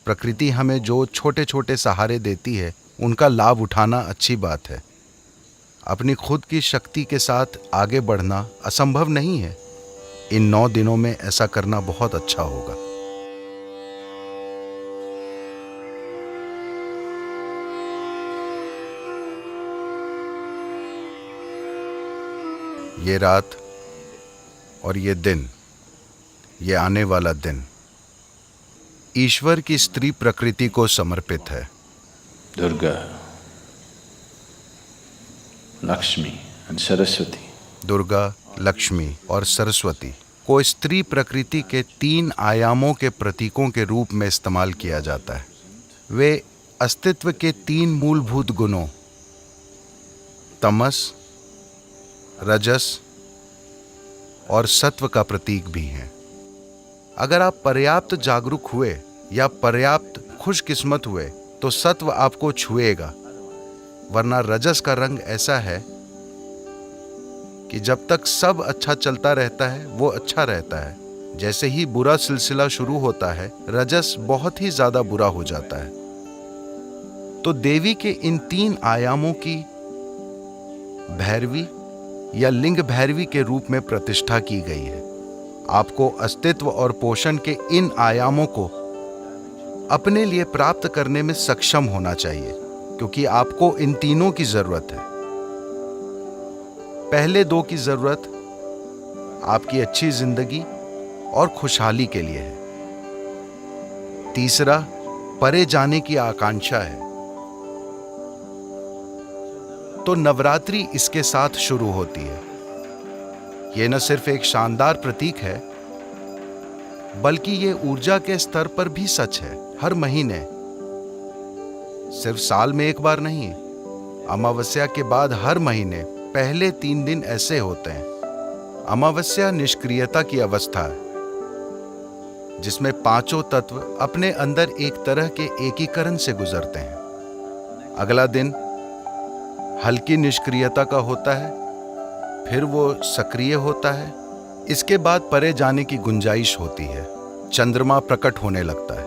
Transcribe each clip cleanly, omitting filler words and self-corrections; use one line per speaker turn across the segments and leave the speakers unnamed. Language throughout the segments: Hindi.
प्रकृति हमें जो छोटे छोटे सहारे देती है उनका लाभ उठाना अच्छी बात है। अपनी खुद की शक्ति के साथ आगे बढ़ना असंभव नहीं है। इन 9 दिनों में ऐसा करना बहुत अच्छा होगा। ये रात और ये दिन, ये आने वाला दिन ईश्वर की स्त्री प्रकृति को समर्पित है।
दुर्गा, लक्ष्मी and सरस्वती।
दुर्गा, लक्ष्मी और सरस्वती को स्त्री प्रकृति के 3 आयामों के प्रतीकों के रूप में इस्तेमाल किया जाता है। वे अस्तित्व के 3 मूलभूत गुणों तमस, रजस और सत्व का प्रतीक भी हैं। अगर आप पर्याप्त जागरूक हुए या पर्याप्त खुशकिस्मत हुए तो सत्व आपको छुएगा, वरना रजस का रंग ऐसा है कि जब तक सब अच्छा चलता रहता है वो अच्छा रहता है। जैसे ही बुरा सिलसिला शुरू होता है रजस बहुत ही ज्यादा बुरा हो जाता है। तो देवी के इन 3 आयामों की भैरवी या लिंग भैरवी के रूप में प्रतिष्ठा की गई है। आपको अस्तित्व और पोषण के इन आयामों को अपने लिए प्राप्त करने में सक्षम होना चाहिए, क्योंकि आपको इन तीनों की जरूरत है। पहले 2 की जरूरत आपकी अच्छी जिंदगी और खुशहाली के लिए है। तीसरा परे जाने की आकांक्षा है। तो नवरात्रि इसके साथ शुरू होती है। यह न सिर्फ एक शानदार प्रतीक है, बल्कि ये ऊर्जा के स्तर पर भी सच है। हर महीने, सिर्फ साल में एक बार नहीं, अमावस्या के बाद हर महीने पहले 3 दिन ऐसे होते हैं। अमावस्या निष्क्रियता की अवस्था है, जिसमें 5 तत्व अपने अंदर एक तरह के एकीकरण से गुजरते हैं। अगला दिन हल्की निष्क्रियता का होता है, फिर वो सक्रिय होता है। इसके बाद परे जाने की गुंजाइश होती है। चंद्रमा प्रकट होने लगता है,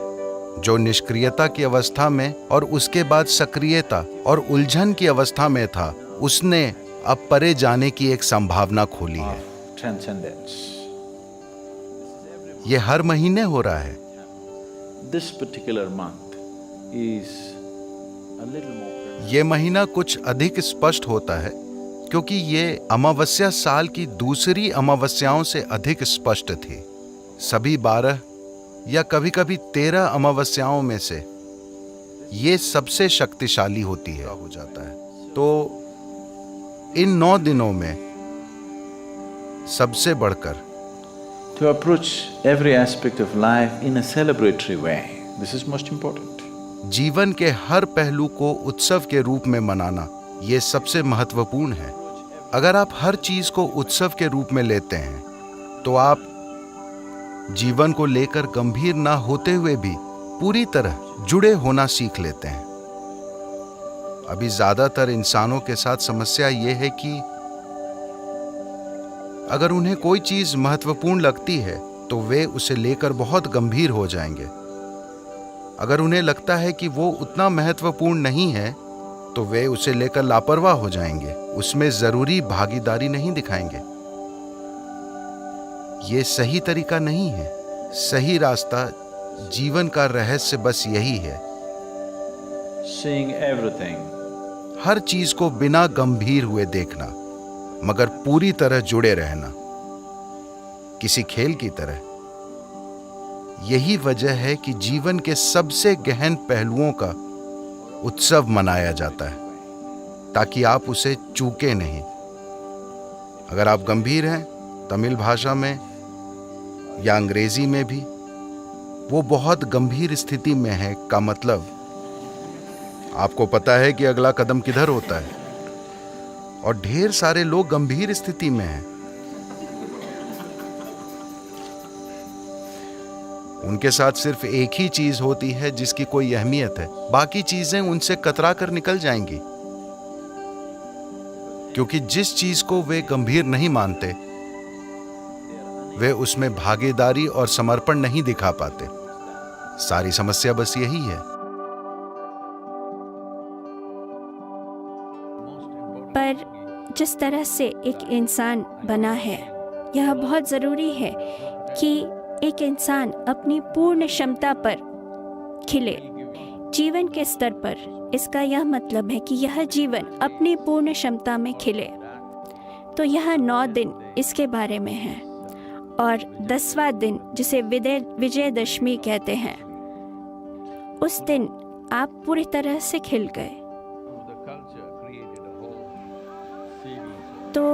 जो निष्क्रियता की अवस्था में और उसके बाद सक्रियता और उलझन की अवस्था में था, उसने अब परे जाने की एक संभावना खोली है। ये हर महीने हो रहा है।
This particular month is a little more.
ये महीना कुछ अधिक स्पष्ट होता है, क्योंकि ये अमावस्या साल की दूसरी अमावस्याओं से अधिक स्पष्ट थी। सभी 12 या कभी कभी 13 अमावस्याओं में से ये सबसे शक्तिशाली होती है हो जाता है। तो इन 9 दिनों में सबसे बढ़कर
To approach every aspect of life in a celebratory way. This is most important.
जीवन के हर पहलू को उत्सव के रूप में मनाना, ये सबसे महत्वपूर्ण है। अगर आप हर चीज को उत्सव के रूप में लेते हैं, तो आप जीवन को लेकर गंभीर ना होते हुए भी पूरी तरह जुड़े होना सीख लेते हैं। अभी ज्यादातर इंसानों के साथ समस्या ये है कि अगर उन्हें कोई चीज महत्वपूर्ण लगती है तो वे उसे लेकर बहुत गंभीर हो जाएंगे। अगर उन्हें लगता है कि वो उतना महत्वपूर्ण नहीं है तो वे उसे लेकर लापरवाह हो जाएंगे, उसमें जरूरी भागीदारी नहीं दिखाएंगे। ये सही तरीका नहीं है। सही रास्ता, जीवन का रहस्य बस यही है,
Seeing everything.
हर चीज को बिना गंभीर हुए देखना, मगर पूरी तरह जुड़े रहना, किसी खेल की तरह। यही वजह है कि जीवन के सबसे गहन पहलुओं का उत्सव मनाया जाता है, ताकि आप उसे चूके नहीं। अगर आप गंभीर हैं, तमिल भाषा में या अंग्रेजी में भी, वो बहुत गंभीर स्थिति में है का मतलब आपको पता है कि अगला कदम किधर होता है। और ढेर सारे लोग गंभीर स्थिति में हैं। उनके साथ सिर्फ एक ही चीज होती है जिसकी कोई अहमियत है, बाकी चीजें उनसे कतरा कर निकल जाएंगी, क्योंकि जिस चीज को वे गंभीर नहीं मानते, वे उसमें भागीदारी और समर्पण नहीं दिखा पाते। सारी समस्या बस यही है।
पर जिस तरह से एक इंसान बना है, यह बहुत ज़रूरी है कि एक इंसान अपनी पूर्ण क्षमता पर खिले, जीवन के स्तर पर। इसका यह मतलब है कि यह जीवन अपनी पूर्ण क्षमता में खिले। तो यह 9 दिन इसके बारे में है। और 10वां दिन, जिसे विजयदशमी कहते हैं, उस दिन आप पूरी तरह से खिल गए। तो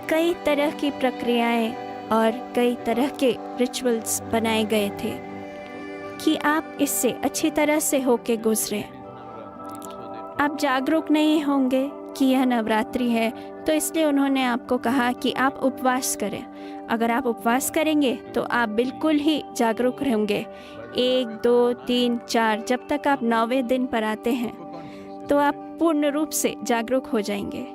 कई तरह की प्रक्रियाएं और कई तरह के रिचुअल्स बनाए गए थे कि आप इससे अच्छी तरह से होके गुजरें। आप जागरूक नहीं होंगे कि यह नवरात्रि है, तो इसलिए उन्होंने आपको कहा कि आप उपवास करें। अगर आप उपवास करेंगे तो आप बिल्कुल ही जागरूक रहेंगे। 1, 2, 3, 4, जब तक आप 9वें दिन पर आते हैं तो आप पूर्ण रूप से जागरूक हो जाएंगे।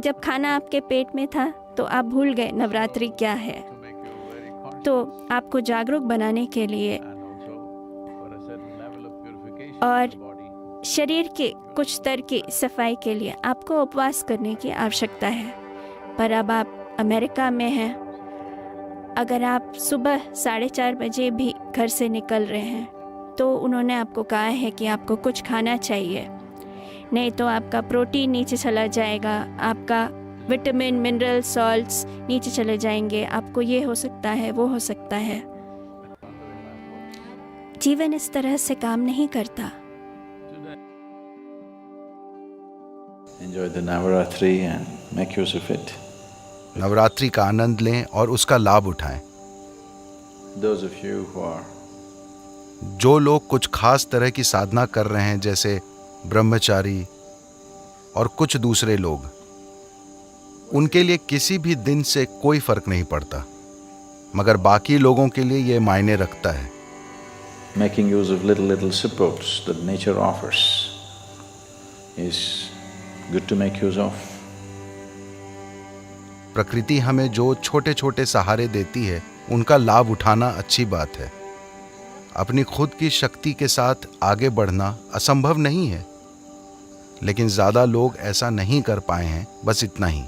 जब खाना आपके पेट में था तो आप भूल गए नवरात्रि क्या है। तो आपको जागरूक बनाने के लिए और शरीर के कुछ स्तर की सफाई के लिए आपको उपवास करने की आवश्यकता है। पर अब आप अमेरिका में हैं, अगर आप सुबह 4:30 बजे भी घर से निकल रहे हैं तो उन्होंने आपको कहा है कि आपको कुछ खाना चाहिए, नहीं तो आपका प्रोटीन नीचे चला जाएगा, आपका विटामिन, मिनरल, सॉल्ट्स नीचे चले जाएंगे, आपको ये हो सकता है, वो हो सकता है। जीवन इस तरह से काम नहीं करता।
Enjoy the Navaratri and make use of it.
Navratri का आनंद लें और उसका लाभ उठाएं।
Those of you who are
जो लोग कुछ खास तरह की साधना कर रहे हैं, जैसे ब्रह्मचारी और कुछ दूसरे लोग, उनके लिए किसी भी दिन से कोई फर्क नहीं पड़ता, मगर बाकी लोगों के लिए ये मायने रखता है।
making use of little supports that nature offers is good to make use of.
प्रकृति हमें जो छोटे छोटे सहारे देती है, उनका लाभ उठाना अच्छी बात है। अपनी खुद की शक्ति के साथ आगे बढ़ना असंभव नहीं है, लेकिन ज्यादा लोग ऐसा नहीं कर पाए हैं, बस इतना ही।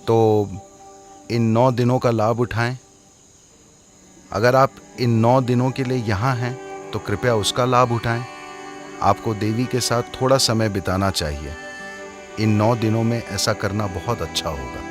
तो इन 9 दिनों का लाभ उठाएं। अगर आप इन 9 दिनों के लिए यहाँ हैं तो कृपया उसका लाभ उठाएं। आपको देवी के साथ थोड़ा समय बिताना चाहिए। इन 9 दिनों में ऐसा करना बहुत अच्छा होगा।